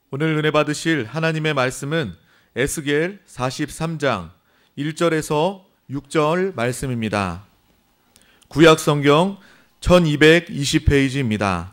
오늘 은혜 받으실 하나님의 말씀은 에스겔 43장 1절에서 6절 말씀입니다. 구약 성경 1220페이지입니다.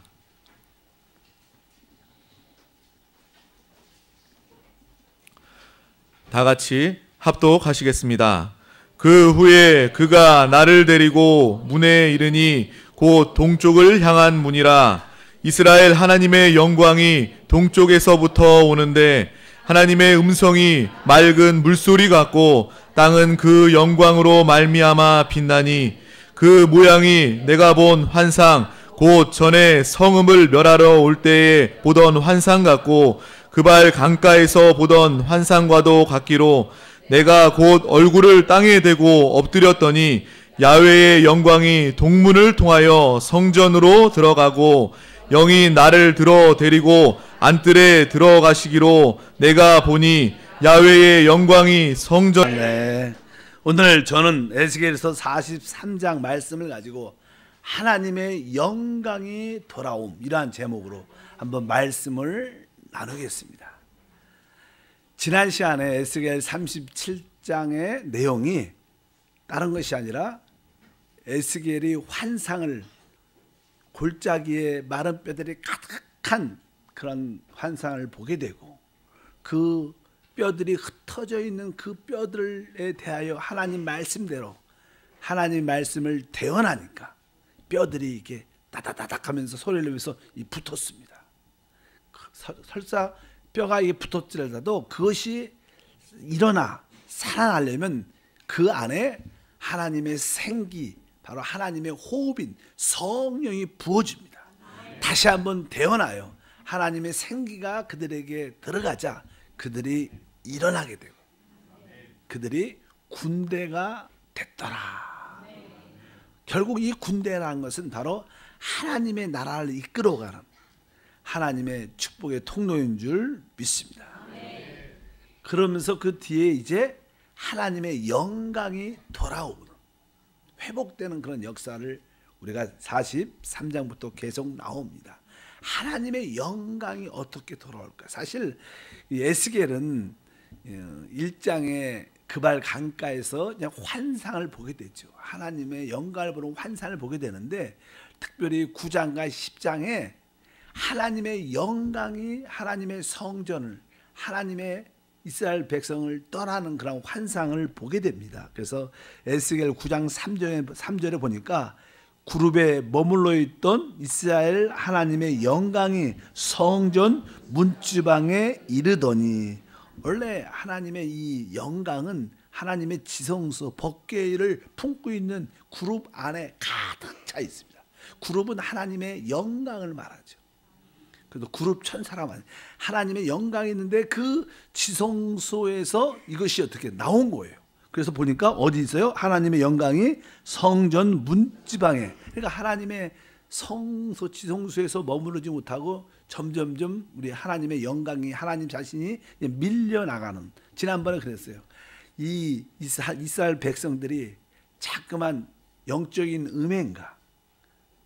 다 같이 합독하시겠습니다. 그 후에 그가 나를 데리고 문에 이르니 곧 동쪽을 향한 문이라. 이스라엘 하나님의 영광이 동쪽에서부터 오는데 하나님의 음성이 맑은 물소리 같고 땅은 그 영광으로 말미암아 빛나니 그 모양이 내가 본 환상 곧 전에 성읍을 멸하러 올 때에 보던 환상 같고 그발 강가에서 보던 환상과도 같기로 내가 곧 얼굴을 땅에 대고 엎드렸더니 야훼의 영광이 동문을 통하여 성전으로 들어가고 영이 나를 들어 데리고 안뜰에 들어가시기로 내가 보니 야훼의 영광이 성전. 네. 오늘 저는 에스겔서 43장 말씀을 가지고 하나님의 영광이 돌아옴 이러한 제목으로 한번 말씀을 나누겠습니다. 지난 시간에 에스겔 37장의 내용이 다른 것이 아니라 에스겔이 환상을 골짜기에 마른 뼈들이 가득한 그런 환상을 보게 되고 그 뼈들이 흩어져 있는 그 뼈들에 대하여 하나님 말씀대로 하나님 말씀을 대언하니까 뼈들이 이게 따다다닥 하면서 소리를 내면서 붙었습니다. 설사 뼈가 이게 붙었지라도 그것이 일어나 살아나려면 그 안에 하나님의 생기, 바로 하나님의 호흡인 성령이 부어집니다. 다시 한번 대언하여 하나님의 생기가 그들에게 들어가자 그들이 일어나게 되고 그들이 군대가 됐더라. 결국 이 군대라는 것은 바로 하나님의 나라를 이끌어가는 하나님의 축복의 통로인 줄 믿습니다. 그러면서 그 뒤에 이제 하나님의 영광이 돌아오는 회복되는 그런 역사를 우리가 43장부터 계속 나옵니다. 하나님의 영광이 어떻게 돌아올까? 사실 에스겔은 1장의 그발 강가에서 그냥 환상을 보게 되죠. 하나님의 영광을 보는 환상을 보게 되는데 특별히 9장과 10장에 하나님의 영광이 하나님의 성전을 하나님의 이스라엘 백성을 떠나는 그런 환상을 보게 됩니다. 그래서 에스겔 9장 3절에 보니까 그룹에 머물러 있던 이스라엘 하나님의 영광이 성전 문지방에 이르더니, 원래 하나님의 이 영광은 하나님의 지성소 법궤를 품고 있는 그룹 안에 가득 차 있습니다. 그룹은 하나님의 영광을 말하죠. 그래서 그룹 천사라 말이에요. 하나님의 영광이 있는데 그 지성소에서 이것이 어떻게 나온 거예요. 그래서 보니까 어디 있어요? 하나님의 영광이 성전 문지방에. 그러니까 하나님의 성소 지성소에서 머무르지 못하고 점점점 우리 하나님의 영광이 하나님 자신이 밀려나가는. 지난번에 그랬어요. 이 이스라엘 백성들이 자꾸만 영적인 음행과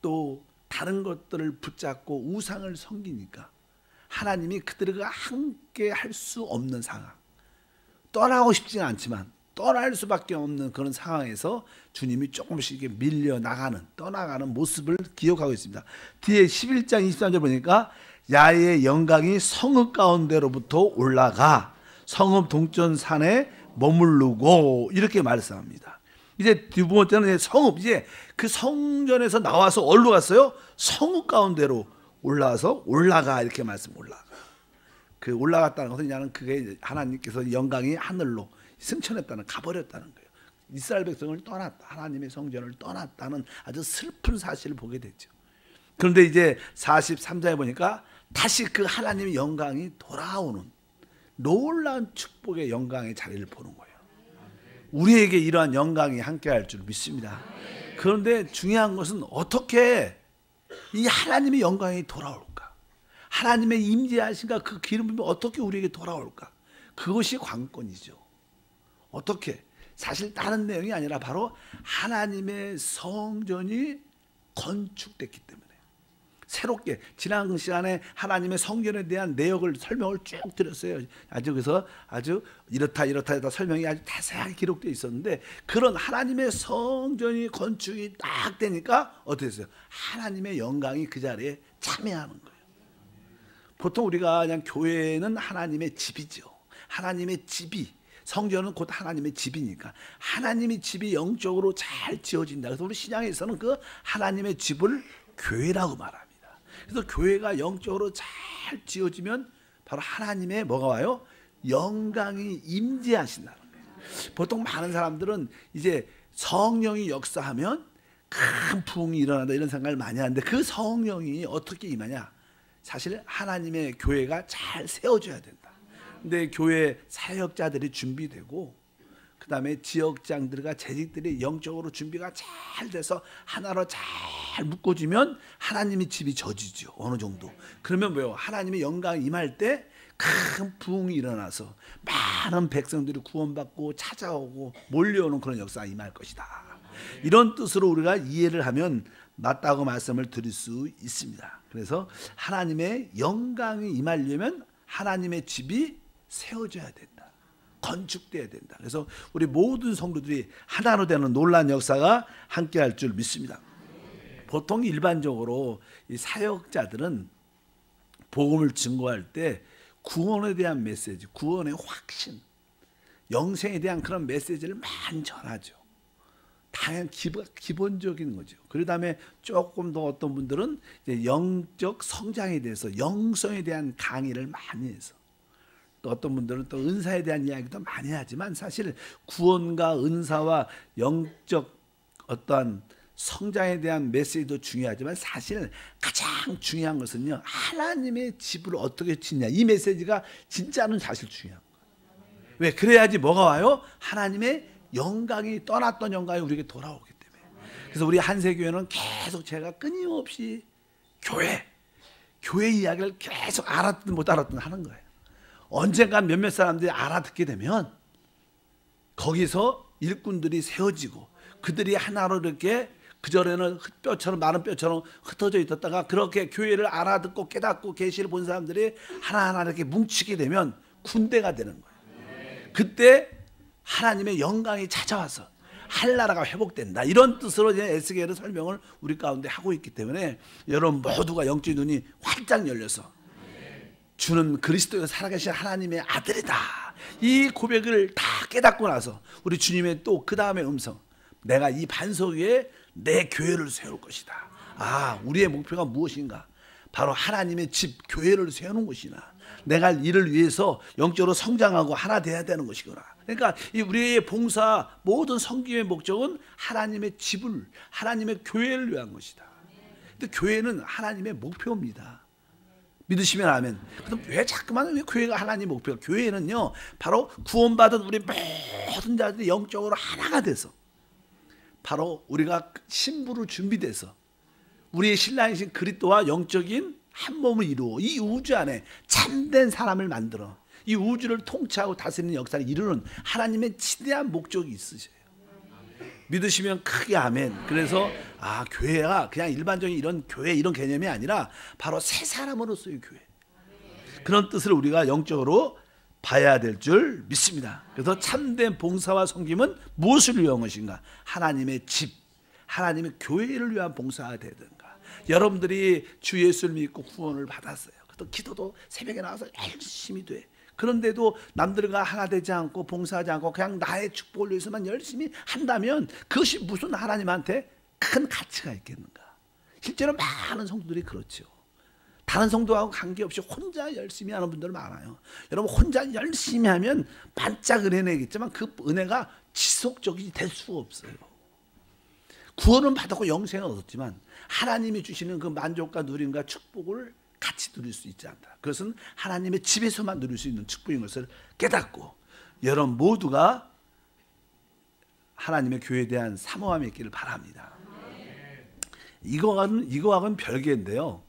또 다른 것들을 붙잡고 우상을 섬기니까 하나님이 그들과 함께 할 수 없는 상황, 떠나고 싶지는 않지만 떠날 수밖에 없는 그런 상황에서 주님이 조금씩 밀려나가는, 떠나가는 모습을 기억하고 있습니다. 뒤에 11장 23절 보니까 야훼의 영광이 성읍 가운데로부터 올라가 성읍 동전산에 머무르고 이렇게 말씀합니다. 이제 두 번째는 성읍, 이제 그 성전에서 나와서 어디로 갔어요? 성읍 가운데로 올라가 이렇게 말씀. 그 올라갔다는 것은 그냥 그게 하나님께서 영광이 하늘로 승천했다는, 가버렸다는 거예요. 이스라엘 백성을 떠났다, 하나님의 성전을 떠났다는 아주 슬픈 사실을 보게 됐죠. 그런데 이제 43장에 보니까 다시 그 하나님의 영광이 돌아오는 놀라운 축복의 영광의 자리를 보는 거예요. 우리에게 이러한 영광이 함께할 줄 믿습니다. 그런데 중요한 것은 어떻게 이 하나님의 영광이 돌아올까? 하나님의 임재하신가 그 기름 부음이 어떻게 우리에게 돌아올까? 그것이 관건이죠. 어떻게? 사실 다른 내용이 아니라 바로 하나님의 성전이 건축됐기 때문에 새롭게 지난 시간에 하나님의 성전에 대한 내역을 설명을 쭉 드렸어요. 그래서 아주 이렇다 설명이 아주 자세하게 기록되어 있었는데, 그런 하나님의 성전이 건축이 딱 되니까 어떻게 됐어요? 하나님의 영광이 그 자리에 참여하는 거예요. 보통 우리가 그냥 교회는 하나님의 집이죠. 하나님의 집이, 성전은 곧 하나님의 집이니까 하나님의 집이 영적으로 잘 지어진다. 그래서 우리 신앙에서는 그 하나님의 집을 교회라고 말합니다. 그래서 교회가 영적으로 잘 지어지면 바로 하나님의 뭐가 와요? 영광이 임재하신다는 거예요. 보통 많은 사람들은 이제 성령이 역사하면 큰 부흥이 일어난다 이런 생각을 많이 하는데, 그 성령이 어떻게 임하냐? 사실 하나님의 교회가 잘 세워져야 된다. 근데 교회 사역자들이 준비되고, 그 다음에 지역장들과 재직들이 영적으로 준비가 잘 돼서 하나로 잘 묶어지면 하나님의 집이 져지죠. 어느 정도. 그러면 뭐요? 하나님의 영광이 임할 때 큰 부흥이 일어나서 많은 백성들이 구원받고 찾아오고 몰려오는 그런 역사가 임할 것이다. 이런 뜻으로 우리가 이해를 하면 맞다고 말씀을 드릴 수 있습니다. 그래서 하나님의 영광이 임하려면 하나님의 집이 세워져야 된다. 건축돼야 된다. 그래서 우리 모든 성도들이 하나로 되는 놀라운 역사가 함께할 줄 믿습니다. 보통 일반적으로 이 사역자들은 복음을 증거할 때 구원에 대한 메시지, 구원의 확신, 영생에 대한 그런 메시지를 많이 전하죠. 당연 기본적인 거죠. 그 다음에 조금 더 어떤 분들은 이제 영적 성장에 대해서, 영성에 대한 강의를 많이 해서, 또 어떤 분들은 또 은사에 대한 이야기도 많이 하지만, 사실 구원과 은사와 영적 어떠한 성장에 대한 메시지도 중요하지만 사실 가장 중요한 것은요, 하나님의 집을 어떻게 짓냐, 이 메시지가 진짜는 사실 중요한 거예요. 왜? 그래야지 뭐가 와요? 하나님의 영광이, 떠났던 영광이 우리에게 돌아오기 때문에. 그래서 우리 한세교회는 계속 제가 끊임없이 교회 이야기를 계속 알았든 못 알았든 하는 거예요. 언젠간 몇몇 사람들이 알아듣게 되면 거기서 일꾼들이 세워지고, 그들이 하나로 이렇게, 그전에는 뼈처럼, 마른 뼈처럼 흩어져 있었다가 그렇게 교회를 알아듣고 깨닫고 계시를 본 사람들이 하나하나 이렇게 뭉치게 되면 군대가 되는 거예요. 그때 하나님의 영광이 찾아와서 한나라가 회복된다. 이런 뜻으로 이제 에스겔의 설명을 우리 가운데 하고 있기 때문에 여러분 모두가 영적 눈이 활짝 열려서 주는 그리스도가 살아계신 하나님의 아들이다, 이 고백을 다 깨닫고 나서 우리 주님의 또 그 다음의 음성, 내가 이 반석 위에 내 교회를 세울 것이다. 아, 우리의 목표가 무엇인가? 바로 하나님의 집, 교회를 세우는 것이나 내가 이를 위해서 영적으로 성장하고 하나 돼야 되는 것이구나. 그러니까 이 우리의 봉사, 모든 섬김의 목적은 하나님의 집을, 하나님의 교회를 위한 것이다. 근데 교회는 하나님의 목표입니다. 믿으시면 아멘. 그럼 왜 자꾸만 왜 교회가 하나님의 목표가? 교회는요, 바로 구원받은 우리 모든 자들이 영적으로 하나가 돼서, 바로 우리가 신부로 준비돼서 우리의 신랑이신 그리스도와 영적인 한 몸을 이루어 이 우주 안에 참된 사람을 만들어 이 우주를 통치하고 다스리는 역사를 이루는 하나님의 지대한 목적이 있으세요. 믿으시면 크게 아멘. 그래서 교회가 그냥 일반적인 이런 교회 이런 개념이 아니라 바로 새 사람으로서의 교회, 그런 뜻을 우리가 영적으로 봐야 될 줄 믿습니다. 그래서 참된 봉사와 섬김은 무엇을 위한 것인가? 하나님의 집, 하나님의 교회를 위한 봉사가 되든가. 여러분들이 주 예수를 믿고 구원을 받았어요. 또 기도도 새벽에 나와서 열심히 돼. 그런데도 남들과 하나 되지 않고 봉사하지 않고 그냥 나의 축복을 위해서만 열심히 한다면 그것이 무슨 하나님한테 큰 가치가 있겠는가? 실제로 많은 성도들이 그렇죠. 다른 성도하고 관계없이 혼자 열심히 하는 분들 많아요. 여러분, 혼자 열심히 하면 반짝 은혜겠지만 그 은혜가 지속적이 될 수가 없어요. 구원은 받았고 영생을 얻었지만 하나님이 주시는 그 만족과 누림과 축복을 같이 누릴 수 있지 않다. 그것은 하나님의 집에서만 누릴 수 있는 축복인 것을 깨닫고 여러분 모두가 하나님의 교회에 대한 사모함이 있기를 바랍니다. 이거하고는 별개인데요.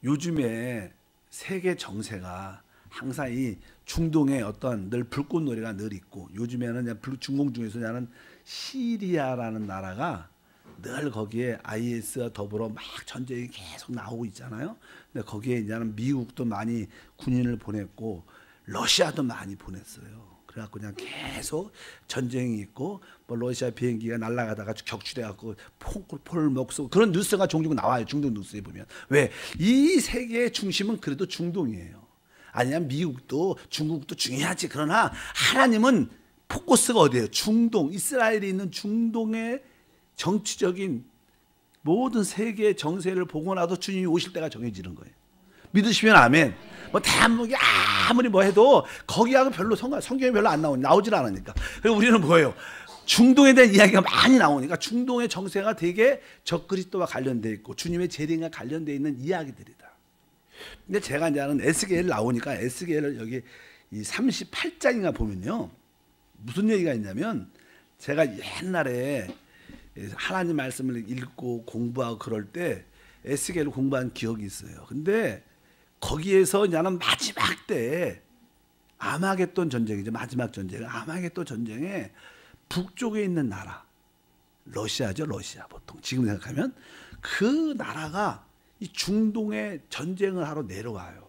요즘에 세계 정세가 항상 이 중동에 어떤 늘 불꽃놀이가 늘 있고, 요즘에는 중동 중에서 나는 시리아라는 나라가 늘 거기에 IS와 더불어 막 전쟁이 계속 나오고 있잖아요. 근데 거기에 이제는 미국도 많이 군인을 보냈고 러시아도 많이 보냈어요. 그래갖고 그냥 계속 전쟁이 있고 뭐 러시아 비행기가 날아가다가 격추돼갖고 폭포를 먹고 그런 뉴스가 종종 나와요. 중동 뉴스에 보면. 왜? 이 세계의 중심은 그래도 중동이에요. 아니면 미국도 중국도 중요하지. 그러나 하나님은 포커스가 어디예요? 중동, 이스라엘이 있는 중동의 정치적인 모든 세계의 정세를 보고 나도 주님이 오실 때가 정해지는 거예요. 믿으시면 아멘. 뭐 대한민국이 아무리 뭐 해도 거기하고 별로 성경에 별로 안 나오질 않으니까. 그리고 우리는 뭐예요? 중동에 대한 이야기가 많이 나오니까 중동의 정세가 되게 적그리스도와 관련돼 있고 주님의 재림과 관련돼 있는 이야기들이다. 근데 제가 이제 하는 에스겔 나오니까 에스겔을 여기 이 38장인가 보면요. 무슨 얘기가 있냐면 제가 옛날에 하나님 말씀을 읽고 공부하고 그럴 때 에스겔을 공부한 기억이 있어요. 근데 거기에서 이제는 마지막 때 아마겟돈 전쟁이죠. 마지막 전쟁. 아마겟돈 전쟁에 북쪽에 있는 나라 러시아죠. 러시아 보통 지금 생각하면 그 나라가 이 중동에 전쟁을 하러 내려와요.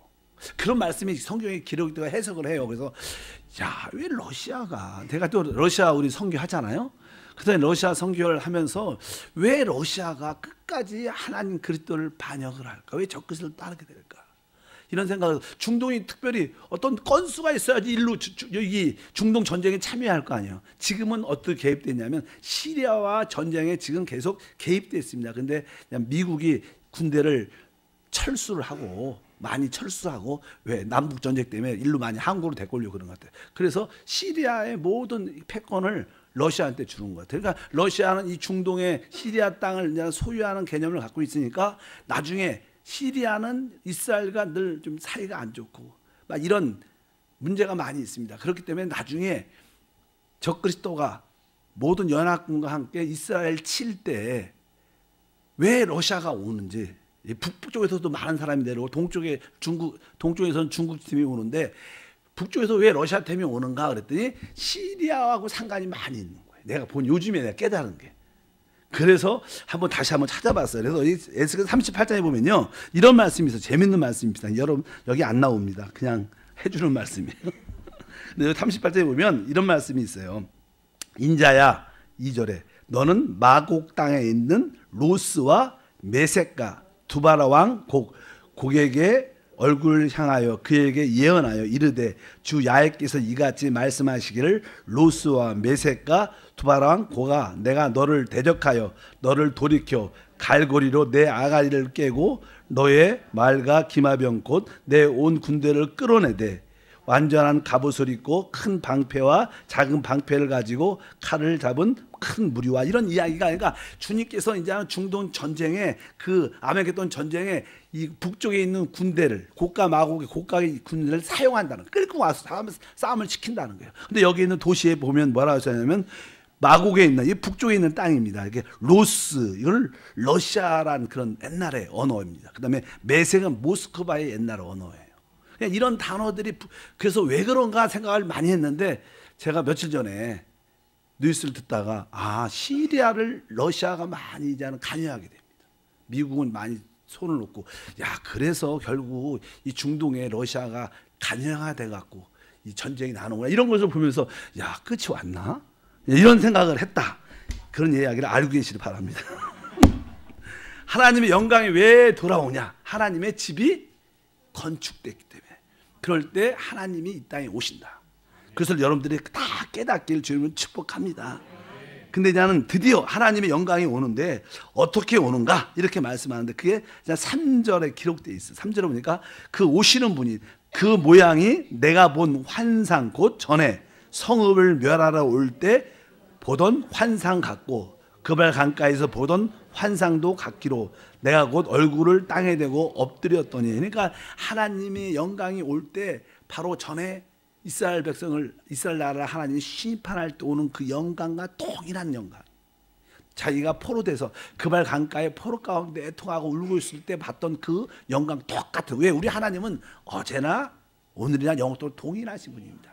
그런 말씀이 성경에 기록되고 해석을 해요. 그래서 야, 왜 러시아가 내가 또 러시아 우리 선교하잖아요. 그다음에 러시아 선교를 하면서 왜 러시아가 끝까지 하나님 그리스도를 반역을 할까? 왜 적그리스도를 따르게 될까? 이런 생각을 중동이 특별히 어떤 건수가 있어야지 일로 여기 중동 전쟁에 참여할 거 아니에요. 지금은 어떻게 개입됐냐면 시리아와 전쟁에 지금 계속 개입됐습니다. 근데 미국이 군대를 철수를 하고 많이 철수하고 왜 남북 전쟁 때문에 일로 많이 한국으로 데리고 그런 것 같아요. 그래서 시리아의 모든 패권을 러시아한테 주는 것 같아요. 그러니까 러시아는 이 중동의 시리아 땅을 소유하는 개념을 갖고 있으니까 나중에 시리아는 이스라엘과 늘 좀 사이가 안 좋고 막 이런 문제가 많이 있습니다. 그렇기 때문에 나중에 적그리스도가 모든 연합군과 함께 이스라엘 칠 때 왜 러시아가 오는지 북쪽에서도 많은 사람이 내려오고 동쪽에서는 중국 팀이 오는데 북쪽에서 왜 러시아 팀이 오는가 그랬더니 시리아하고 상관이 많이 있는 거예요. 내가 요즘에 내가 깨달은 게. 그래서 다시 한번 찾아봤어요. 그래서 에스겔 38장에 보면요. 이런 말씀이 있어요. 재밌는 말씀입니다. 여러분 여기 안 나옵니다. 그냥 해주는 말씀이에요. 근데 38장에 보면 이런 말씀이 있어요. 인자야 2절에 너는 마곡 땅에 있는 로스와 메섹과 두바라 왕 곡에게 얼굴 향하여 그에게 예언하여 이르되 주 야훼께서 이같이 말씀하시기를 로스와 메섹과 두바라 왕 고가 내가 너를 대적하여 너를 돌이켜 갈고리로 내 아가리를 깨고 너의 말과 기마병 곧 내 온 군대를 끌어내되 완전한 갑옷을 입고 큰 방패와 작은 방패를 가지고 칼을 잡은 큰 무리와 이런 이야기가 그러니까 주님께서 이제 중동 전쟁에 그 아메겟돈 전쟁에 이 북쪽에 있는 군대를 고가 마곡의 고가의 군대를 사용한다는 끌고 와서 싸움을 시킨다는 거예요. 근데 여기 있는 도시에 보면 뭐라고 하냐면 마곡에 있는 이 북쪽에 있는 땅입니다. 이게 로스 이걸 러시아란 그런 옛날의 언어입니다. 그다음에 메섹은 모스크바의 옛날 언어예요. 이런 단어들이 그래서 왜 그런가 생각을 많이 했는데 제가 며칠 전에 뉴스를 듣다가 시리아를 러시아가 많이 이제는 관여하게 됩니다. 미국은 많이 손을 놓고 그래서 결국 이 중동에 러시아가 관여가 돼갖고 이 전쟁이 나는구나 이런 것을 보면서 끝이 왔나 이런 생각을 했다. 그런 이야기를 알고 계시기 바랍니다. 하나님의 영광이 왜 돌아오냐? 하나님의 집이 건축됐기 때문에. 그럴 때 하나님이 이 땅에 오신다. 그래서 여러분들이 다 깨닫기를 주님은 축복합니다. 근데 나는 드디어 하나님의 영광이 오는데 어떻게 오는가? 이렇게 말씀하는데 그게 3절에 기록되어 있어요. 3절에 보니까 그 오시는 분이 그 모양이 내가 본 환상 곧 전에 성읍을 멸하러 올 때 보던 환상 같고 그발 강가에서 보던 환상도 같기로 내가 곧 얼굴을 땅에 대고 엎드렸더니 그러니까 하나님의 영광이 올 때 바로 전에 이스라엘 백성을 이스라엘 나라를 하나님이 심판할 때 오는 그 영광과 동일한 영광. 자기가 포로돼서 그발 강가에 포로 가운데 애통하고 울고 있을 때 봤던 그 영광 똑같은. 왜? 우리 하나님은 어제나 오늘이나 영원토록 동일하신 분입니다.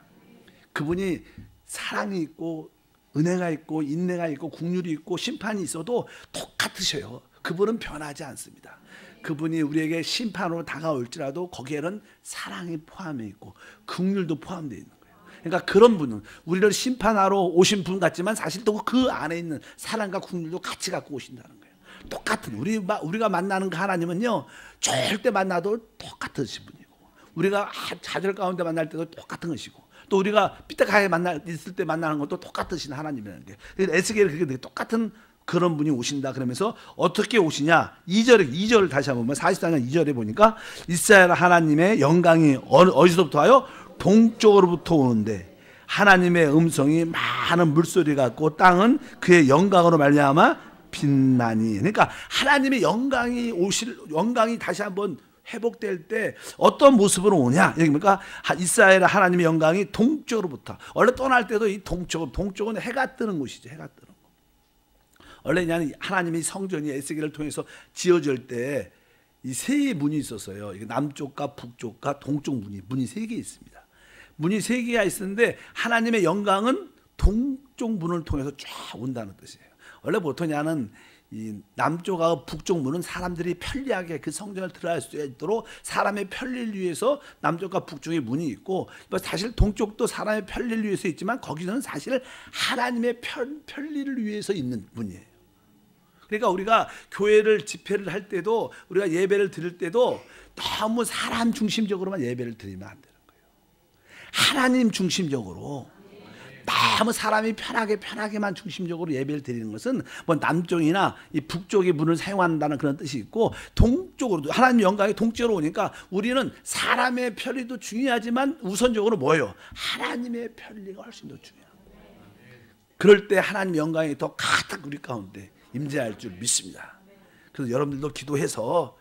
그분이 사랑이 있고 은혜가 있고 인내가 있고 국률이 있고 심판이 있어도 똑같으셔요. 그분은 변하지 않습니다. 그분이 우리에게 심판으로 다가올지라도 거기에는 사랑이 포함되어 있고 긍휼도 포함되어 있는 거예요. 그러니까 그런 분은 우리를 심판하러 오신 분 같지만 사실 또 그 안에 있는 사랑과 긍휼도 같이 갖고 오신다는 거예요. 똑같은 우리가 만나는 그 하나님은요 절대 만나도 똑같으신 분이고 우리가 좌절 가운데 만날 때도 똑같은 것이고 또 우리가 삐딱하게 있을 때 만나는 것도 똑같으신 하나님이라는 게 에스겔은 그렇게 똑같은 그런 분이 오신다 그러면서 어떻게 오시냐 2절 다시 한번 보면 44년 2절에 보니까 이스라엘 하나님의 영광이 어디서부터 와요? 동쪽으로부터 오는데 하나님의 음성이 많은 물소리 같고 땅은 그의 영광으로 말미암아 빛나니. 그러니까 하나님의 영광이 다시 한번 회복될 때 어떤 모습으로 오냐? 여기 보니까 이스라엘 하나님의 영광이 동쪽으로부터. 원래 떠날 때도 이 동쪽은 해가 뜨는 곳이죠. 해가 뜨는 곳. 원래 하나님의 성전이 에스겔을 통해서 지어질 때 이 세 문이 있었어요. 남쪽과 북쪽과 동쪽 문이 세 개 있습니다. 문이 세 개가 있었는데 하나님의 영광은 동쪽 문을 통해서 쫙 온다는 뜻이에요. 원래 보통 이 남쪽하고 북쪽 문은 사람들이 편리하게 그 성전을 들어갈 수 있도록 사람의 편리를 위해서 남쪽과 북쪽의 문이 있고 사실 동쪽도 사람의 편리를 위해서 있지만 거기는 사실 하나님의 편리를 위해서 있는 문이에요. 그러니까 우리가 교회를 집회를 할 때도 우리가 예배를 드릴 때도 너무 사람 중심적으로만 예배를 드리면 안 되는 거예요. 하나님 중심적으로 너무 사람이 편하게만 중심적으로 예배를 드리는 것은 뭐 남쪽이나 이 북쪽의 문을 사용한다는 그런 뜻이 있고 동쪽으로도 하나님의 영광이 동쪽으로 오니까 우리는 사람의 편리도 중요하지만 우선적으로 뭐예요? 하나님의 편리가 훨씬 더 중요해요. 그럴 때 하나님의 영광이 더 가득 우리 가운데 임재할 줄 믿습니다. 그래서 여러분들도 기도해서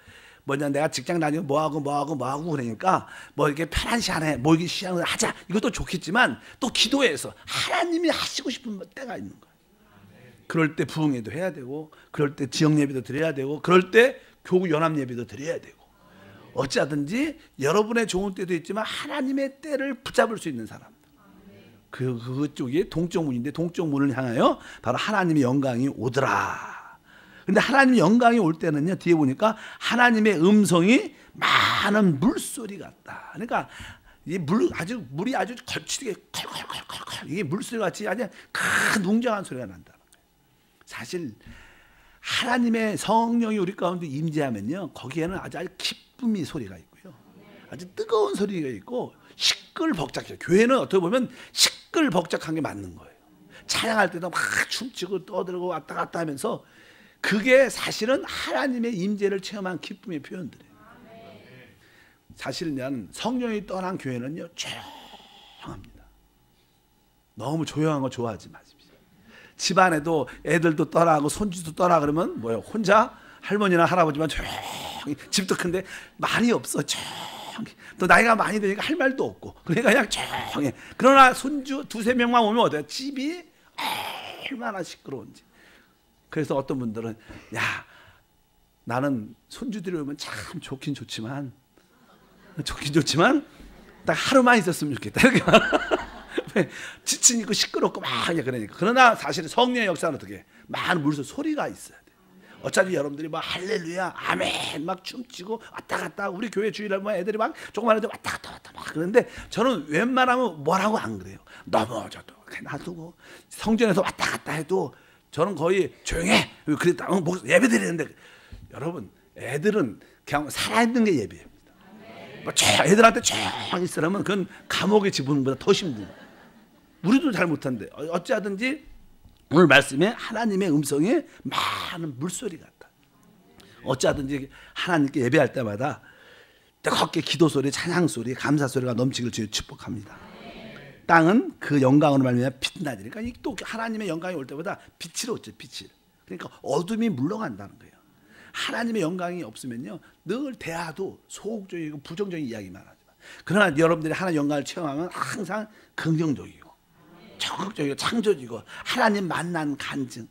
내가 직장 다니고 뭐하고 그러니까 이렇게 편한 시간에 이게 시간을 하자 이것도 좋겠지만 또 기도해서 하나님이 하시고 싶은 때가 있는 거예요. 그럴 때 부흥회도 해야 되고 그럴 때 지역 예배도 드려야 되고 그럴 때 교구 연합 예배도 드려야 되고 어찌하든지 여러분의 좋은 때도 있지만 하나님의 때를 붙잡을 수 있는 사람 그쪽이 동쪽 문인데 동쪽 문을 향하여 바로 하나님의 영광이 오더라. 근데 하나님의 영광이 올 때는요 뒤에 보니까 하나님의 음성이 많은 물소리 같다. 그러니까 물이 아주 걸치게 컬컬컬컬 이게 물소리 같이 아주 큰 웅장한 소리가 난다. 사실 하나님의 성령이 우리 가운데 임재하면요 거기에는 아주 기쁨의 소리가 있고요 아주 뜨거운 소리가 있고 시끌벅적해요. 교회는 어떻게 보면 시끌벅적한 게 맞는 거예요. 찬양할 때도 막 춤추고 떠들고 왔다 갔다 하면서 그게 사실은 하나님의 임재를 체험한 기쁨의 표현들이에요. 사실은 성령이 떠난 교회는요 조용합니다. 너무 조용한 거 좋아하지 마십시오. 집안에도 애들도 떠나고 손주도 떠나 그러면 뭐예요? 혼자 할머니나 할아버지만 조용히 집도 큰데 말이 없어. 또 나이가 많이 되니까 할 말도 없고 그러니까 그냥 조용해. 그러나 손주 두세 명만 오면 어때요? 집이 얼마나 시끄러운지. 그래서 어떤 분들은 나는 손주들이 오면 참 좋긴 좋지만 딱 하루만 있었으면 좋겠다 이렇게 지치니까 시끄럽고 막 그러니까. 그러나 사실 성령의 역사는 어떻게 많은 물소 소리가 있어야 돼. 어차피 여러분들이 할렐루야 아멘 막 춤추고 왔다 갔다 우리 교회 주일날 애들이 막 조그만 애들 왔다 갔다 막 그러는데 저는 웬만하면 뭐라고 안 그래요. 넘어져도 놔두고 성전에서 왔다 갔다 해도 저는 거의 조용해 그랬다 예배 드리는데 여러분 애들은 그냥 살아있는 게 예배입니다. 애들한테 조용히 있으라면 그건 감옥에 집어넣는 것보다 더 힘든 거예요. 우리도 잘 못한데 어찌하든지 오늘 말씀에 하나님의 음성에 많은 물소리 같다. 어찌하든지 하나님께 예배할 때마다 뜨겁게 기도소리, 찬양소리, 감사소리가 넘치길 주여 축복합니다. 땅은 그 영광으로 말미암아 빛나지. 그러니까 또 하나님의 영광이 올 때마다 빛을 얻죠. 빛을. 그러니까 어둠이 물러간다는 거예요. 하나님의 영광이 없으면요 늘 대화도 소극적이고 부정적인 이야기만 하지만 그러나 여러분들이 하나님의 영광을 체험하면 항상 긍정적이고 적극적이고 창조적이고 하나님 만난 간증.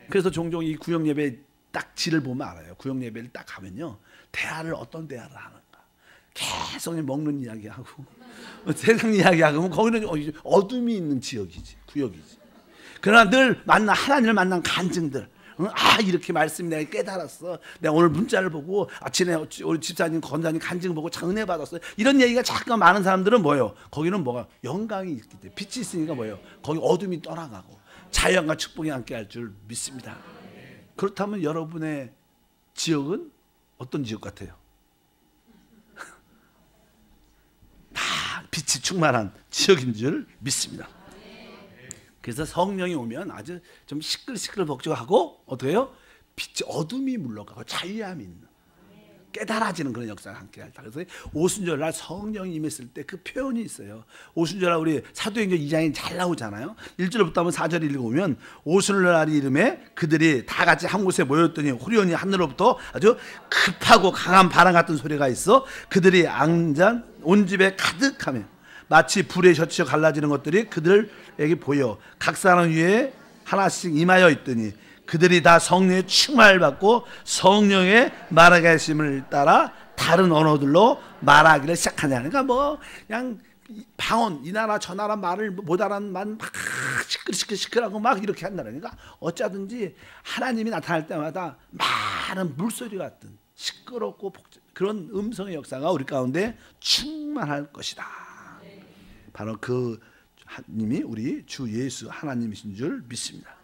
그래서 종종 이 구역 예배 딱 질을 보면 알아요. 구역 예배를 딱 가면요 대화를 어떤 대화를 하는가 계속 먹는 이야기하고 세상 이야기하고 거기는 어둠이 있는 지역이지 구역이지. 그러나 늘 하나님을 만난 간증들, 이렇게 말씀이 내가 깨달았어. 내가 오늘 문자를 보고 아침에 우리 집사님, 권사님 간증 보고 장례 받았어요. 이런 얘기가 잠깐 많은 사람들은 뭐예요? 거기는 뭐가 영광이 있기 때문에, 빛이 있으니까 뭐예요? 거기 어둠이 떠나가고 자연과 축복이 함께 할 줄 믿습니다. 그렇다면 여러분의 지역은 어떤 지역 같아요? 다 빛이 충만한 지역인 줄 믿습니다. 그래서 성령이 오면 아주 좀 시끌시끌벅적하고 어떻게 해요? 빛이, 어둠이 물러가고 자유함이 있는, 깨달아지는 그런 역사가 함께 할다. 그래서 오순절날 성령이 임했을 때 그 표현이 있어요. 오순절날 우리 사도행전 2장에 잘 나오잖아요. 1절부터 한번 4절 읽어보면, 오순절날이 이름에 그들이 다 같이 한 곳에 모였더니 후련히 하늘로부터 아주 급하고 강한 바람 같은 소리가 있어 그들이 앙잔 온 집에 가득하며 마치 불에 젖혀 갈라지는 것들이 그들에게 보여 각 사람 위에 하나씩 임하여 있더니 그들이 다 성령의 충만을 받고 성령의 말하게 하심을 따라 다른 언어들로 말하기를 시작하냐. 그러니까 뭐 그냥 방언, 이 나라 저 나라 말을 못 알아는 막 시끌시끌시끌하고 막 이렇게 한다는, 그러니까 어쩌든지 하나님이 나타날 때마다 많은 물소리 같은 시끄럽고 그런 음성의 역사가 우리 가운데 충만할 것이다. 바로 그 하나님이 우리 주 예수 하나님이신 줄 믿습니다.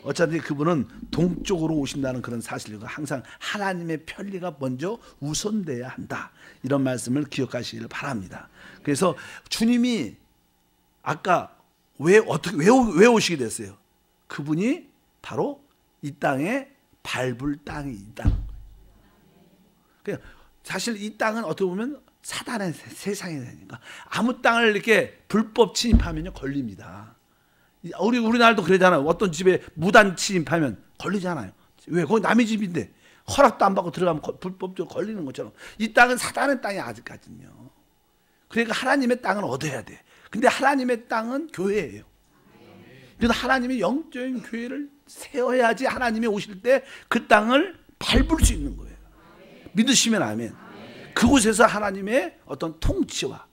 어차피 그분은 동쪽으로 오신다는 그런 사실과 항상 하나님의 편리가 먼저 우선돼야 한다, 이런 말씀을 기억하시기를 바랍니다. 그래서 주님이 아까 왜 오시게 됐어요? 그분이 바로 이 땅에 밟을 땅이 있다는 거예요. 사실 이 땅은 어떻게 보면 사단의 세상이 되니까 아무 땅을 이렇게 불법 침입하면요 걸립니다. 우리나라도 그러잖아요. 어떤 집에 무단 침입하면 걸리잖아요. 왜? 거기 남의 집인데 허락도 안 받고 들어가면 불법적으로 걸리는 것처럼 이 땅은 사단의 땅이 아직까지는요. 그러니까 하나님의 땅은 얻어야 돼. 근데 하나님의 땅은 교회예요. 그래서 하나님이 영적인 교회를 세워야지 하나님이 오실 때 그 땅을 밟을 수 있는 거예요. 믿으시면 아멘. 그곳에서 하나님의 어떤 통치와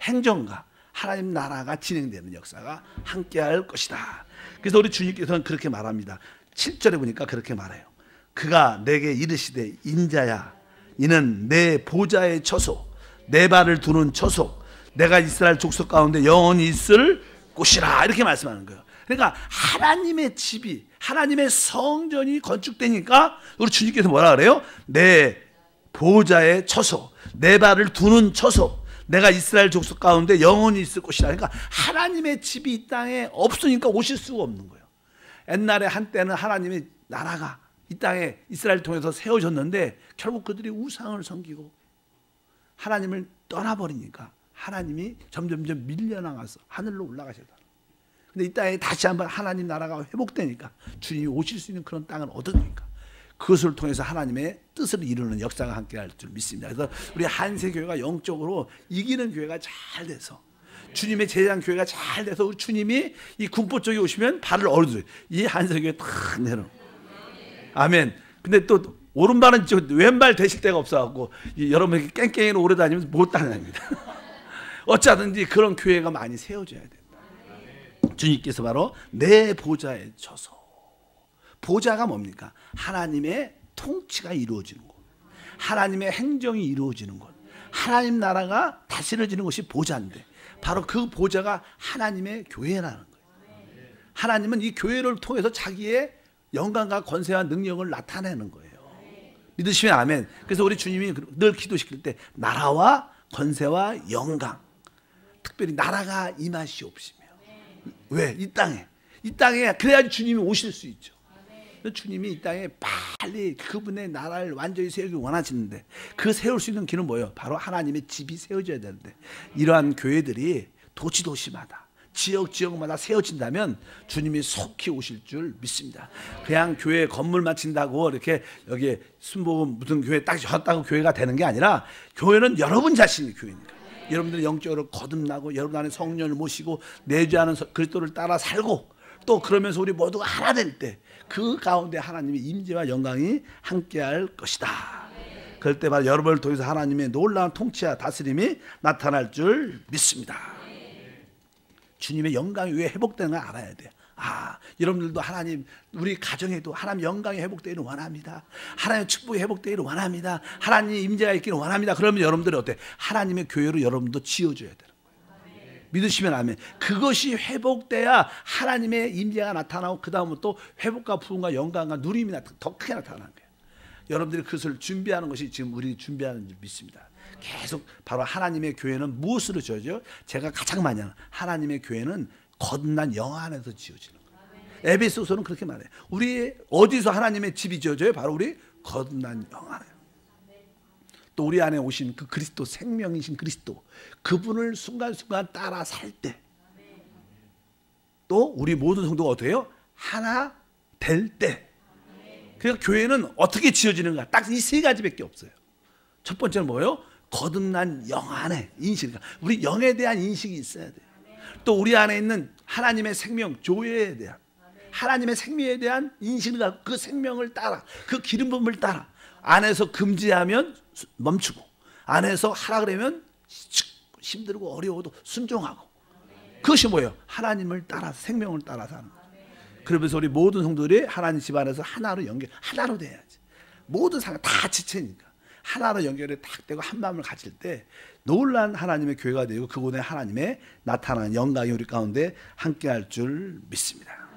행정과 하나님 나라가 진행되는 역사가 함께할 것이다. 그래서 우리 주님께서는 그렇게 말합니다. 7절에 보니까 그렇게 말해요. 그가 내게 이르시되 인자야 이는 내 보좌의 처소 내 발을 두는 처소 내가 이스라엘 족속 가운데 영원히 있을 곳이라, 이렇게 말씀하는 거예요. 그러니까 하나님의 집이, 하나님의 성전이 건축되니까 우리 주님께서 뭐라 그래요? 내 보좌의 처소 내 발을 두는 처소 내가 이스라엘 족속 가운데 영원히 있을 곳이라. 그러니까 하나님의 집이 이 땅에 없으니까 오실 수가 없는 거예요. 옛날에 한때는 하나님의 나라가 이 땅에 이스라엘 통해서 세워졌는데 결국 그들이 우상을 섬기고 하나님을 떠나버리니까 하나님이 점점점 밀려나가서 하늘로 올라가셨다. 근데 이 땅에 다시 한번 하나님 나라가 회복되니까 주님이 오실 수 있는 그런 땅을 얻으니까 그것을 통해서 하나님의 뜻을 이루는 역사가 함께할 줄 믿습니다. 그래서 우리 한세교회가 영적으로 이기는 교회가 잘 돼서 주님의 제장 교회가 잘 돼서 우리 주님이 이 군포 쪽에 오시면 발을 얼어줘요. 이 한세교회 탁 내려. 아멘. 근데 또 오른발은 왼발 대실 데가 없어갖고 여러분 깽깽이로 오래 다니면서 못 다닙니다. 어쩌든지 그런 교회가 많이 세워져야 된다. 주님께서 바로 내 보좌에 져서, 보좌가 뭡니까? 하나님의 통치가 이루어지는 곳, 하나님의 행정이 이루어지는 곳, 하나님 나라가 다스려지는 것이 보좌인데 바로 그 보좌가 하나님의 교회라는 거예요. 하나님은 이 교회를 통해서 자기의 영광과 권세와 능력을 나타내는 거예요. 믿으시면 아멘. 그래서 우리 주님이 늘 기도시킬 때 나라와 권세와 영광, 특별히 나라가 임하시옵시며. 왜? 이 땅에 그래야지 주님이 오실 수 있죠. 주님이 이 땅에 빨리 그분의 나라를 완전히 세우기 원하시는데 그 세울 수 있는 길은 뭐예요? 바로 하나님의 집이 세워져야 되는데 이러한 교회들이 도시도시마다 지역마다 세워진다면 주님이 속히 오실 줄 믿습니다. 그냥 교회 건물만 친다고 이렇게 여기에 순복음 무슨 교회 딱 졌다고 교회가 되는 게 아니라 교회는 여러분 자신이 교회니까 여러분들이 영적으로 거듭나고 여러분 안에 성령을 모시고 내주하는 그리스도를 따라 살고 또 그러면서 우리 모두가 하나 될 때 그 가운데 하나님의 임재와 영광이 함께할 것이다. 그럴 때 바로 여러분을 통해서 하나님의 놀라운 통치와 다스림이 나타날 줄 믿습니다. 주님의 영광이 왜 회복되는 걸 알아야 돼요. 여러분들도 하나님, 우리 가정에도 하나님 영광이 회복되기를 원합니다. 하나님의 축복이 회복되기를 원합니다. 하나님의 임재가 있기를 원합니다. 그러면 여러분들이 어때? 하나님의 교회로 여러분도 지어줘야 되는 거예요. 믿으시면 아멘. 그것이 회복돼야 하나님의 임재가 나타나고 그 다음은 또 회복과 부흥과 영광과 누림이 더 크게 나타나는 거예요. 여러분들이 그것을 준비하는 것이 지금 우리 준비하는 줄 믿습니다. 계속 바로 하나님의 교회는 무엇으로 지어져요? 제가 가장 많이 하는 하나님의 교회는 거듭난 영 안에서 지어지는 거예요. 에베소서는 그렇게 말해요. 우리 어디서 하나님의 집이 지어져요? 바로 우리 거듭난 영 안에. 또 우리 안에 오신 그 그리스도, 생명이신 그리스도, 그분을 순간순간 따라 살 때, 또 우리 모든 성도가 어떻게 해요? 하나 될 때. 그러니까 교회는 어떻게 지어지는가? 딱 이 세 가지밖에 없어요. 첫 번째는 뭐예요? 거듭난 영 안에 인식. 우리 영에 대한 인식이 있어야 돼요. 또 우리 안에 있는 하나님의 생명, 조회에 대한 하나님의 생명에 대한 인식을 갖고 그 생명을 따라, 그 기름 부음을 따라, 안에서 금지하면 멈추고, 안에서 하라 그러면 힘들고 어려워도 순종하고. 그것이 뭐예요? 하나님을 따라, 생명을 따라 사는 거예요. 그러면서 우리 모든 성도들이 하나님 집 안에서 하나로 하나로 돼야지. 모든 상황 다 지체니까 하나로 연결이 딱 되고 한 마음을 가질 때 놀란 하나님의 교회가 되고 그곳에 하나님의 나타나는 영광이 우리 가운데 함께할 줄 믿습니다.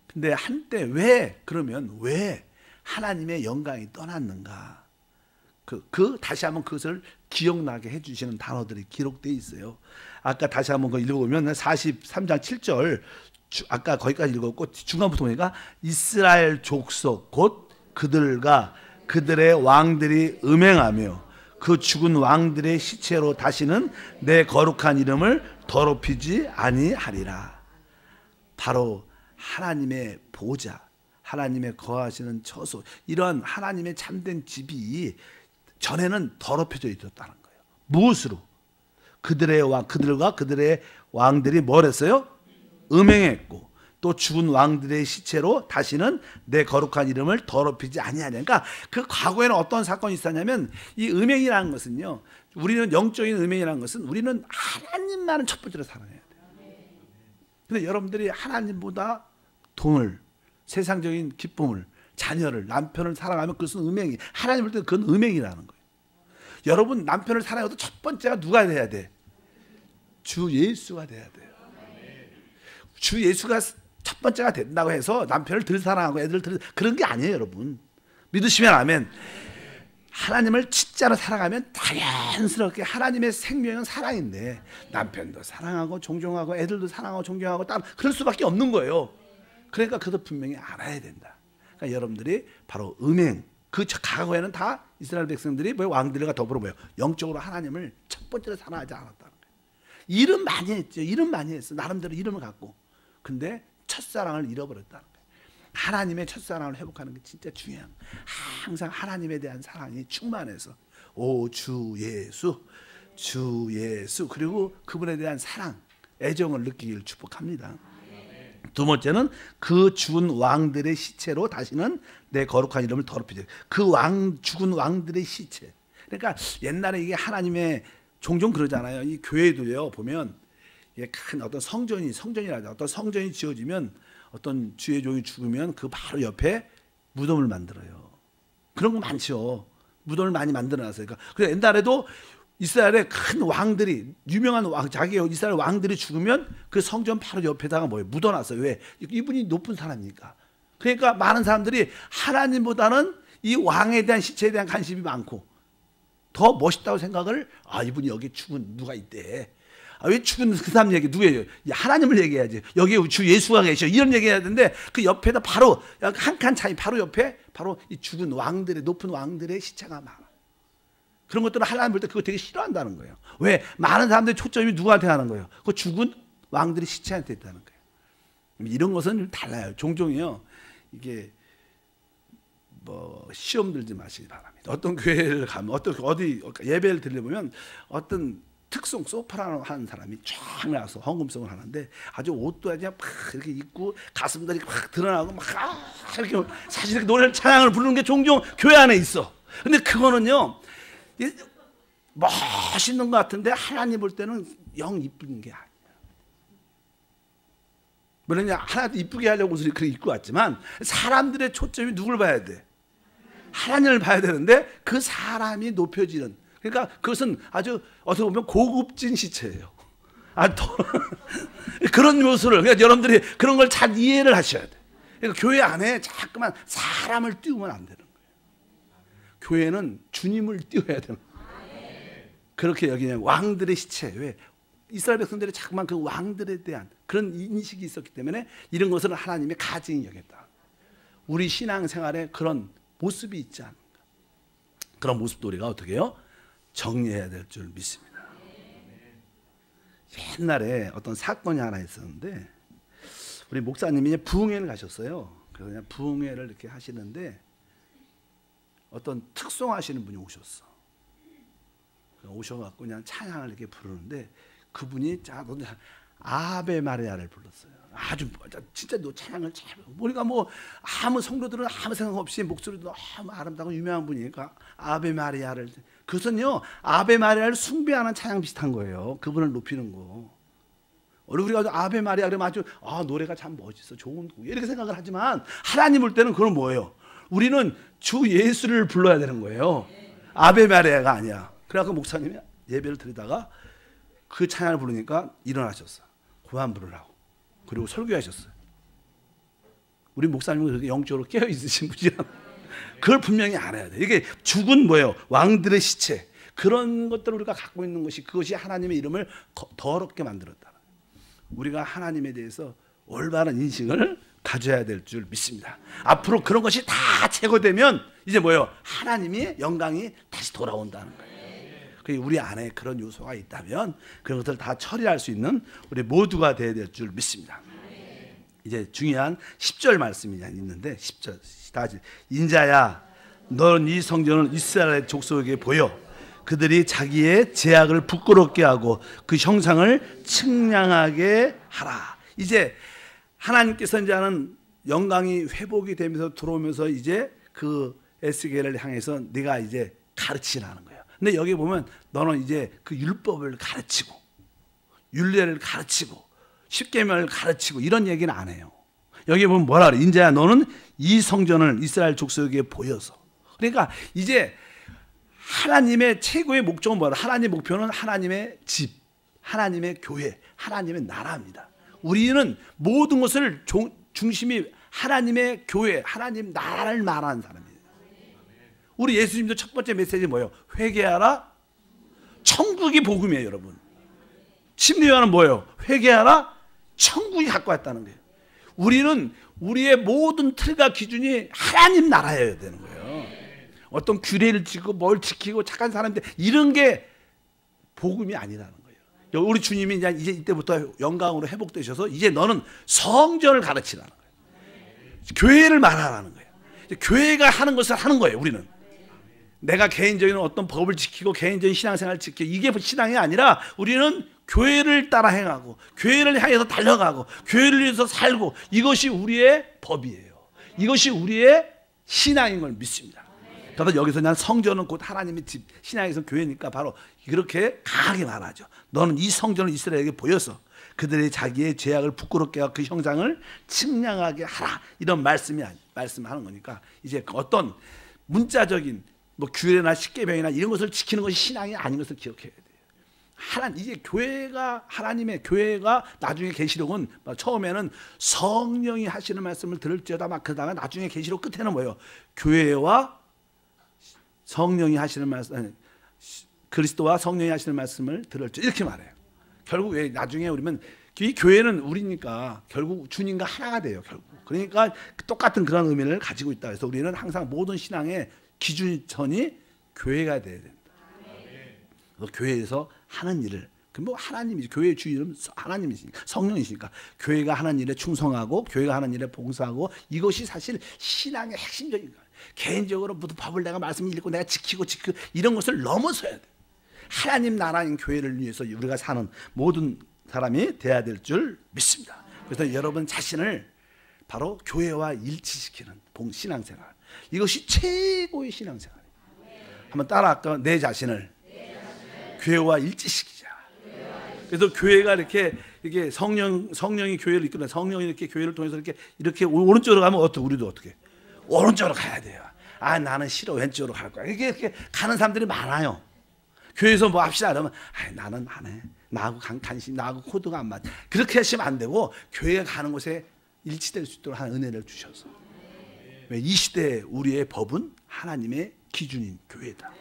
근데 한때 그러면 왜 하나님의 영광이 떠났는가? 다시 한번 그것을 기억나게 해주시는 단어들이 기록되어 있어요. 아까 다시 한번 그거 읽어보면 43장 7절, 아까 거기까지 읽었고 중간부터 보니까 이스라엘 족속 곧 그들과 그들의 왕들이 음행하며 그 죽은 왕들의 시체로 다시는 내 거룩한 이름을 더럽히지 아니하리라. 바로 하나님의 보좌, 하나님의 거하시는 처소, 이런 하나님의 참된 집이 전에는 더럽혀져 있었다는 거예요. 무엇으로? 그들과 그들의 왕들이 뭘 했어요? 음행했고, 또 죽은 왕들의 시체로 다시는 내 거룩한 이름을 더럽히지 아니하냐. 그러니까 그 과거에는 어떤 사건이 있었냐면, 이 음행이라는 것은요, 우리는 영적인 음행이라는 것은 우리는 하나님만은 첫 번째로 사랑해야 돼요. 근데 여러분들이 하나님보다 돈을, 세상적인 기쁨을, 자녀를, 남편을 사랑하면 그것은 음행이, 하나님 볼 때 그건 음행이라는 거예요. 여러분 남편을 사랑해도 첫 번째가 누가 돼야 돼? 주 예수가 돼야 돼요. 주 예수가 첫 번째가 된다고 해서 남편을 덜 사랑하고 애들 덜, 그런 게 아니에요. 여러분 믿으시면 아멘. 하나님을 진짜로 사랑하면 자연스럽게, 하나님의 생명은 사랑인데 남편도 사랑하고 존경하고 애들도 사랑하고 존경하고 딱 그럴 수밖에 없는 거예요. 그러니까 그것도 분명히 알아야 된다. 그러니까 여러분들이 바로 음행, 그 과거에는 다 이스라엘 백성들이 왕들과 더불어 영적으로 하나님을 첫 번째로 사랑하지 않았다는 거예요. 일은 많이 했죠. 일은 많이 했어. 나름대로 이름을 갖고. 근데 첫사랑을 잃어버렸다는 거예요. 하나님의 첫사랑을 회복하는 게 진짜 중요한 거예요. 항상 하나님에 대한 사랑이 충만해서 오 주 예수, 주 예수, 그리고 그분에 대한 사랑, 애정을 느끼길 축복합니다. 두 번째는 그 죽은 왕들의 시체로 다시는 내 거룩한 이름을 더럽히지. 그 죽은 왕들의 시체. 그러니까 옛날에 이게 하나님의, 종종 그러잖아요. 이 교회도요 보면 큰 어떤 성전이라죠. 어떤 성전이 지어지면 어떤 주의 종이 죽으면 그 바로 옆에 무덤을 만들어요. 그런 거 많죠. 무덤을 많이 만들어놨어요. 그러니까 옛날에도 이스라엘의 큰 왕들이, 유명한 자기 이스라엘 왕들이 죽으면 그 성전 바로 옆에다가 묻어놨어요. 왜? 이분이 높은 사람이니까. 그러니까 많은 사람들이 하나님보다는 이 왕에 대한 시체에 대한 관심이 많고 더 멋있다고 생각을, 이분이 여기 죽은 누가 있대. 왜 죽은 그 사람 얘기 누구예요? 하나님을 얘기해야지. 여기 주 예수가 계셔. 이런 얘기해야 되는데 그 옆에다 바로 한 칸 차이 바로 옆에 바로 이 죽은 왕들의, 높은 왕들의 시체가 많아. 그런 것들은 하나님 볼 때 그거 되게 싫어한다는 거예요. 왜? 많은 사람들이 초점이 누구한테 가는 거예요? 그 죽은 왕들의 시체한테 있다는 거예요. 이런 것은 좀 달라요. 종종이요. 이게 시험 들지 마시기 바랍니다. 어떤 교회를 가면, 어디 예배를 들려보면 어떤 특송 소프라노 하는 사람이 쫙 나와서 헌금송을 하는데 아주 옷도 아주 막 이렇게 입고 가슴들이 막 드러나고 막 이렇게 사실 이렇게 노래를, 찬양을 부르는 게 종종 교회 안에 있어. 근데 그거는요 멋있는 것 같은데 하나님 볼 때는 영 이쁜 게 아니야. 물론 하나도 이쁘게 하려고 옷을 그렇게 입고 왔지만 사람들의 초점이 누굴 봐야 돼? 하나님을 봐야 되는데 그 사람이 높여지는, 그러니까 그것은 아주 어떻게 보면 고급진 시체예요. 그런 요소를, 그러니까 여러분들이 그런 걸 잘 이해를 하셔야 돼. 그러니까 교회 안에 자꾸만 사람을 띄우면 안 되는 거예요. 교회는 주님을 띄워야 되는 거예요. 그렇게 여기는 왕들의 시체. 왜? 이스라엘 백성들이 자꾸만 그 왕들에 대한 그런 인식이 있었기 때문에 이런 것을 하나님의 가증히 여겼다. 우리 신앙생활에 그런 모습이 있지 않은가. 그런 모습도 우리가 어떻게 해요? 정리해야 될 줄 믿습니다. 옛날에 어떤 사건이 하나 있었는데 우리 목사님이 부흥회를 가셨어요. 그래서 그냥 부흥회를 이렇게 하시는데 어떤 특송하시는 분이 오셨어. 오셔갖고 그냥 찬양을 이렇게 부르는데 그분이 아베 마리아를 불렀어요. 아주 진짜 너 찬양을 잘, 우리가 뭐 아무 성도들은 아무 생각 없이 목소리도 너무 아름다고 유명한 분이니까 아베 마리아를, 그것은요 아베 마리아를 숭배하는 찬양 비슷한 거예요. 그분을 높이는 거. 우리가 아베 마리아 그러면 아주 노래가 참 멋있어, 좋은 곡 이렇게 생각을 하지만 하나님 볼 때는 그건 뭐예요? 우리는 주 예수를 불러야 되는 거예요. 아베 마리아가 아니야. 그래서 목사님이 예배를 드리다가 그 찬양을 부르니까 일어나셨어. 그만 부르라고. 그리고 설교하셨어요. 우리 목사님은 그렇게 영적으로 깨어 있으신 분이라 그걸 분명히 알아야 돼. 이게 죽은 뭐예요? 왕들의 시체. 그런 것들을 우리가 갖고 있는 것이, 그것이 하나님의 이름을 더럽게 만들었다. 우리가 하나님에 대해서 올바른 인식을 가져야 될 줄 믿습니다. 앞으로 그런 것이 다 제거되면 이제 뭐예요? 하나님의 영광이 다시 돌아온다는 거예요. 우리 안에 그런 요소가 있다면 그런 것들을 다 처리할 수 있는 우리 모두가 되어야 될 줄 믿습니다. 이제 중요한 10절 말씀이 있는데 10절 다시, 인자야 넌 이 성전을 이스라엘 족속에게 보여 그들이 자기의 제약을 부끄럽게 하고 그 형상을 측량하게 하라. 이제 하나님께서 이제 하는 영광이 회복이 되면서 들어오면서 이제 그 에스겔을 향해서 네가 이제 가르치라는 거예요. 근데 여기 보면 너는 이제 그 율법을 가르치고 율례를 가르치고 십계명을 가르치고 이런 얘기는 안 해요. 여기 보면 뭐라 그래? 인자야 너는 이 성전을 이스라엘 족속에게 보여서. 그러니까 이제 하나님의 최고의 목적은 뭐라? 하나님의 목표는 하나님의 집, 하나님의 교회, 하나님의 나라입니다. 우리는 모든 것을 중심이 하나님의 교회, 하나님 나라를 말하는 사람이에요. 우리 예수님도 첫 번째 메시지 뭐예요? 회개하라. 천국이 복음이에요, 여러분. 심리와는 뭐예요? 회개하라. 천국이 갖고 왔다는 거예요. 우리는 우리의 모든 틀과 기준이 하나님 나라여야 되는 거예요. 어떤 규례를 지키고 뭘 지키고 착한 사람들 이런 게 복음이 아니라는 거예요. 우리 주님이 이제 이때부터 영광으로 회복되셔서 이제 너는 성전을 가르치라는 거예요. 교회를 말하라는 거예요. 교회가 하는 것을 하는 거예요. 우리는 내가 개인적인 어떤 법을 지키고 개인적인 신앙생활을 지키고 이게 신앙이 아니라 우리는 교회를 따라 행하고 교회를 향해서 달려가고 교회를 위해서 살고 이것이 우리의 법이에요. 이것이 우리의 신앙인 걸 믿습니다. 그래서 여기서 난 성전은 곧 하나님의 집, 신앙에서 교회니까 바로 이렇게 강하게 말하죠. 너는 이 성전을 이스라엘에게 보여서 그들의 자기의 죄악을 부끄럽게 하고 그 형상을 측량하게 하라. 이런 말씀하는 거니까 이제 어떤 문자적인 뭐 규례나 십계명이나 이런 것을 지키는 것이 신앙이 아닌 것을 기억해야 돼요. 이제 교회가 하나님의 교회가 나중에 계시록은 처음에는 성령이 하시는 말씀을 들을지어다 막 그다음에 나중에 계시록 끝에는 뭐예요? 교회와 성령이 하시는 말씀, 그리스도와 성령이 하시는 말씀을 들을지 이렇게 말해요. 결국 왜 나중에 우리는 이 교회는 우리니까 결국 주님과 하나가 돼요. 결국 그러니까 똑같은 그런 의미를 가지고 있다. 그래서 우리는 항상 모든 신앙의 기준선이 교회가 돼야 된다. 그래서 교회에서 하는 일을 뭐 하나님이 교회의 주인은 하나님이시니까 성령이시니까 교회가 하는 일에 충성하고 교회가 하는 일에 봉사하고 이것이 사실 신앙의 핵심적인 거예요. 개인적으로 무슨 법을 내가 말씀 읽고 내가 지키고 이런 것을 넘어서야 돼. 하나님 나라인 교회를 위해서 우리가 사는 모든 사람이 돼야 될 줄 믿습니다. 그래서 여러분 자신을 바로 교회와 일치시키는 신앙생활, 이것이 최고의 신앙생활이에요. 한번 따라할까요? 내 자신을 교회와 일치시키자. 그래서 교회가 이렇게 성령이 교회를 이끌어, 성령이 이렇게 교회를 통해서 이렇게 오른쪽으로 가면 우리도 어떻게 오른쪽으로 가야 돼요. 아, 나는 싫어, 왼쪽으로 갈 거야. 이렇게 가는 사람들이 많아요. 교회에서 뭐 합시다 그러면 나는 안 해. 나하고 나하고 코드가 안 맞아. 그렇게 하시면 안 되고 교회가 가는 곳에 일치될 수 있도록 하는 은혜를 주셔서. 왜? 이 시대에 우리의 법은 하나님의 기준인 교회다.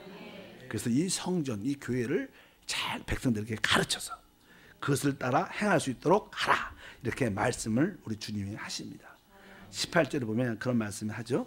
그래서 이 성전, 이 교회를 잘 백성들에게 가르쳐서 그것을 따라 행할 수 있도록 하라. 이렇게 말씀을 우리 주님이 하십니다. 18절에 보면 그런 말씀을 하죠.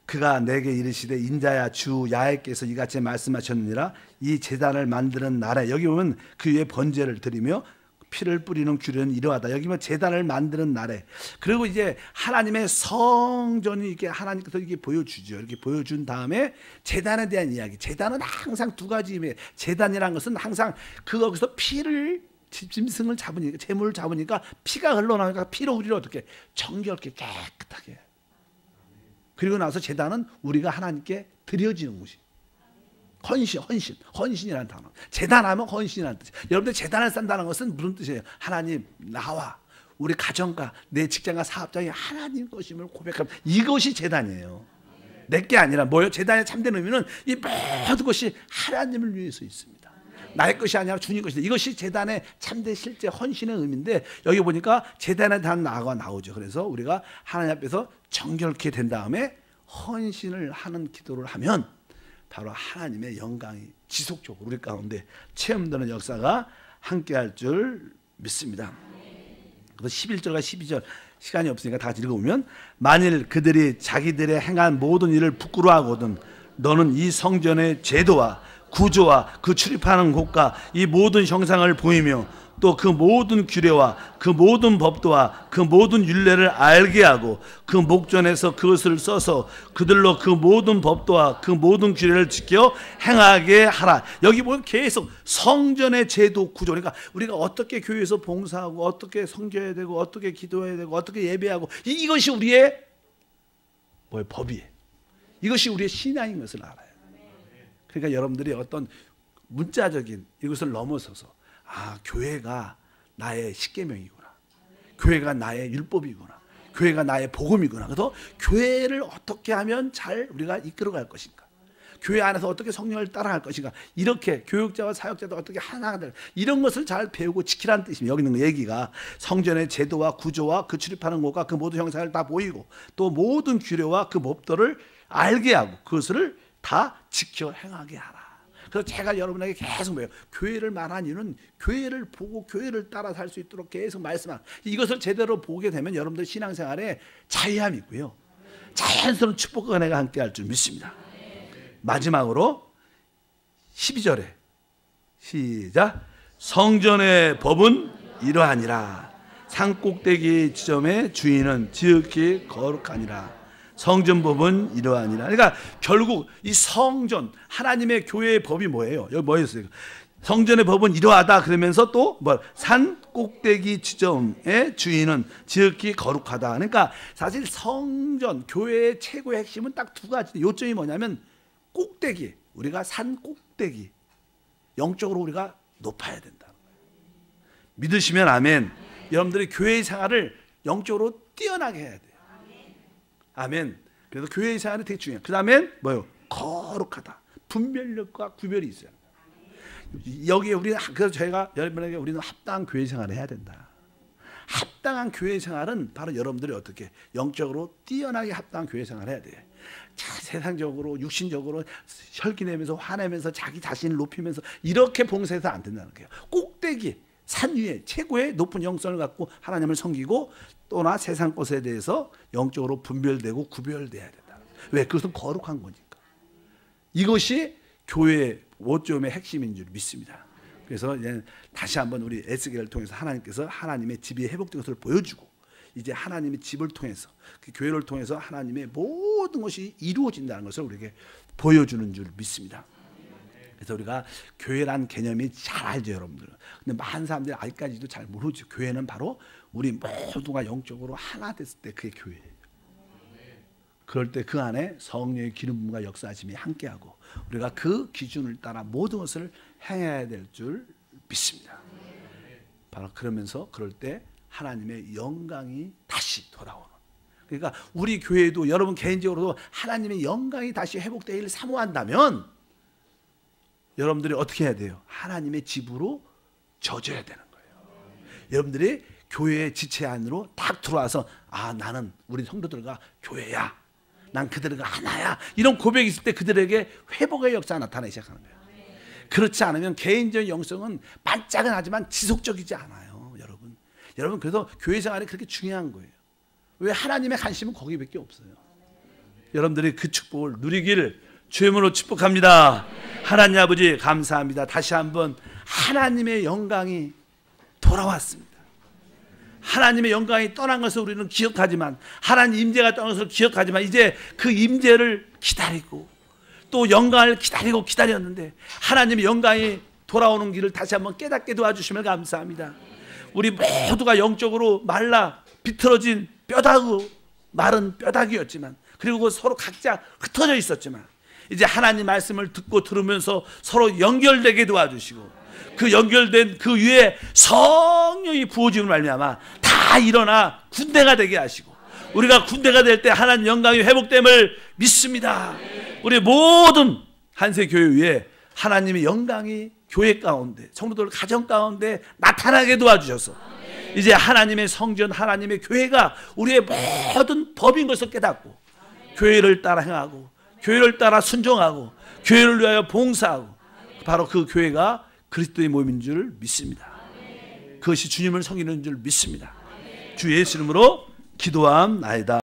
그가 내게 이르시되 인자야 주 야훼께서 이같이 말씀하셨느니라. 이 제단을 만드는 날에, 여기 보면 그 위에 번제를 드리며 피를 뿌리는 규례는 이러하다. 여기 보면 제단을 만드는 날에. 그리고 이제 하나님의 성전이 이렇게 하나님께서 이렇게 보여주죠. 이렇게 보여준 다음에 제단에 대한 이야기. 제단은 항상 두 가지 의미. 제단이라는 것은 항상 거기서 피를, 짐승을 잡으니까, 재물을 잡으니까 피가 흘러나오니까 피로 우리를 어떻게 정결케 깨끗하게. 그리고 나서 제단은 우리가 하나님께 드려지는 것이. 헌신이라는 단어. 제단하면 헌신이라는 뜻. 여러분들 제단을 쌓는다는 것은 무슨 뜻이에요? 하나님, 나와 우리 가정과 내 직장과 사업장이 하나님 것임을 고백하면, 이것이 제단이에요. 내게 아니라 뭐예요? 제단의 참된 의미는 이 모든 것이 하나님을 위해서 있습니다. 나의 것이 아니라 주님 것이다. 이것이 제단의 참된 실제 헌신의 의미인데, 여기 보니까 제단에 대한 나가 나오죠. 그래서 우리가 하나님 앞에서 정결케 된 다음에 헌신을 하는 기도를 하면 바로 하나님의 영광이 지속적으로 우리 가운데 체험되는 역사가 함께할 줄 믿습니다. 그래서 11절과 12절 시간이 없으니까 다 같이 읽어보면, 만일 그들이 자기들의 행한 모든 일을 부끄러워하거든 너는 이 성전의 제도와 구조와 그 출입하는 곳과 이 모든 형상을 보이며 또 그 모든 규례와 그 모든 법도와 그 모든 율례를 알게 하고 그 목전에서 그것을 써서 그들로 그 모든 법도와 그 모든 규례를 지켜 행하게 하라. 여기 보면 계속 성전의 제도 구조, 그러니까 우리가 어떻게 교회에서 봉사하고 어떻게 섬겨야 되고 어떻게 기도해야 되고 어떻게 예배하고, 이것이 우리의 법이에요. 이것이 우리의 신앙인 것을 알아요. 그러니까 여러분들이 어떤 문자적인 이것을 넘어서서, 아, 교회가 나의 십계명이구나, 교회가 나의 율법이구나, 교회가 나의 복음이구나. 그래서 교회를 어떻게 하면 잘 우리가 이끌어갈 것인가, 교회 안에서 어떻게 성령을 따라갈 것인가, 이렇게 교육자와 사역자도 어떻게 하나가 될, 이런 것을 잘 배우고 지키라는 뜻입니다. 여기 있는 얘기가 성전의 제도와 구조와 그 출입하는 곳과 그 모든 형상을 다 보이고 또 모든 규례와 그 법도를 알게 하고 그것을 다 지켜 행하게 하라. 그래서 제가 여러분에게 계속 뭐예요? 교회를 말한 이유는 교회를 보고 교회를 따라 살 수 있도록 계속 말씀한, 이것을 제대로 보게 되면 여러분들 신앙생활에 자유함이 있고요, 자연스러운 축복과 은혜가 함께할 줄 믿습니다. 마지막으로 12절에 시작. 성전의 법은 이러하니라. 산꼭대기 지점의 주인은 지극히 거룩하니라. 성전법은 이러하니라. 그러니까 결국 이 성전, 하나님의 교회의 법이 뭐예요? 여기 뭐였어요? 성전의 법은 이러하다 그러면서 또 산 꼭대기 지점의 주인은 지극히 거룩하다. 그러니까 사실 성전, 교회의 최고의 핵심은 딱 두 가지. 요점이 뭐냐면 꼭대기, 우리가 산 꼭대기, 영적으로 우리가 높아야 된다. 믿으시면 아멘. 여러분들이 교회의 생활을 영적으로 뛰어나게 해야 돼요. 아멘. 그래서 교회의 생활이 되게 중요해요. 그 다음엔 뭐예요? 거룩하다. 분별력과 구별이 있어요. 여기에 우리는, 그래서 저희가 여러분에게 우리는 합당한 교회 생활을 해야 된다. 합당한 교회 생활은 바로 여러분들이 어떻게 영적으로 뛰어나게 합당한 교회 생활을 해야 돼요. 자, 세상적으로 육신적으로 혈기내면서 화내면서 자기 자신을 높이면서 이렇게 봉사해서 안 된다는 거예요. 꼭대기 산 위에 최고의 높은 영성을 갖고 하나님을 섬기고 또나 세상 것에 대해서 영적으로 분별되고 구별돼야 된다. 왜? 그것은 거룩한 거니까. 이것이 교회의 오점의 핵심인 줄 믿습니다. 그래서 이제 다시 한번 우리 에스겔을 통해서 하나님께서 하나님의 집이 회복된 것을 보여주고, 이제 하나님의 집을 통해서, 그 교회를 통해서 하나님의 모든 것이 이루어진다는 것을 우리에게 보여주는 줄 믿습니다. 그래서 우리가 교회란 개념이 잘 알죠, 여러분들. 근데 많은 사람들이 아직까지도 잘 모르죠. 교회는 바로 우리 모두가 영적으로 하나 됐을 때 그게 교회예요. 그럴 때 그 안에 성령의 기름 부음과 역사하심이 함께하고 우리가 그 기준을 따라 모든 것을 행해야 될 줄 믿습니다. 바로 그러면서 그럴 때 하나님의 영광이 다시 돌아오는. 그러니까 우리 교회도 여러분 개인적으로도 하나님의 영광이 다시 회복되기를 사모한다면 여러분들이 어떻게 해야 돼요? 하나님의 집으로 져줘야 되는 거예요. 여러분들이 교회의 지체 안으로 딱 들어와서 나는 우리 성도들과 교회야. 난 그들과 하나야. 이런 고백이 있을 때 그들에게 회복의 역사가 나타나기 시작하는 거예요. 그렇지 않으면 개인적인 영성은 반짝은 하지만 지속적이지 않아요. 여러분 그래서 교회 생활이 그렇게 중요한 거예요. 왜? 하나님의 관심은 거기밖에 없어요. 여러분들이 그 축복을 누리기를 주의 이름으로 축복합니다. 하나님 아버지 감사합니다. 다시 한번 하나님의 영광이 돌아왔습니다. 하나님의 영광이 떠난 것을 우리는 기억하지만, 하나님 임재가 떠난 것을 기억하지만, 이제 그 임재를 기다리고 또 영광을 기다렸는데 하나님의 영광이 돌아오는 길을 다시 한번 깨닫게 도와주시면 감사합니다. 우리 모두가 영적으로 말라 비틀어진 뼈다구 마른 뼈다귀였지만, 그리고 서로 각자 흩어져 있었지만, 이제 하나님 말씀을 듣고 들으면서 서로 연결되게 도와주시고, 그 연결된 그 위에 성령이 부어짐을 말미암아 다 일어나 군대가 되게 하시고, 우리가 군대가 될 때 하나님 영광이 회복됨을 믿습니다. 우리 모든 한세 교회 위에 하나님의 영광이 교회 가운데, 성도들 가정 가운데 나타나게 도와주셔서 이제 하나님의 성전, 하나님의 교회가 우리의 모든 법인 것을 깨닫고 교회를 따라 행하고 교회를 따라 순종하고 교회를 위하여 봉사하고, 바로 그 교회가 그리스도의 몸인 줄 믿습니다. 그것이 주님을 섬기는 줄 믿습니다. 주 예수 이름으로 기도함나이다.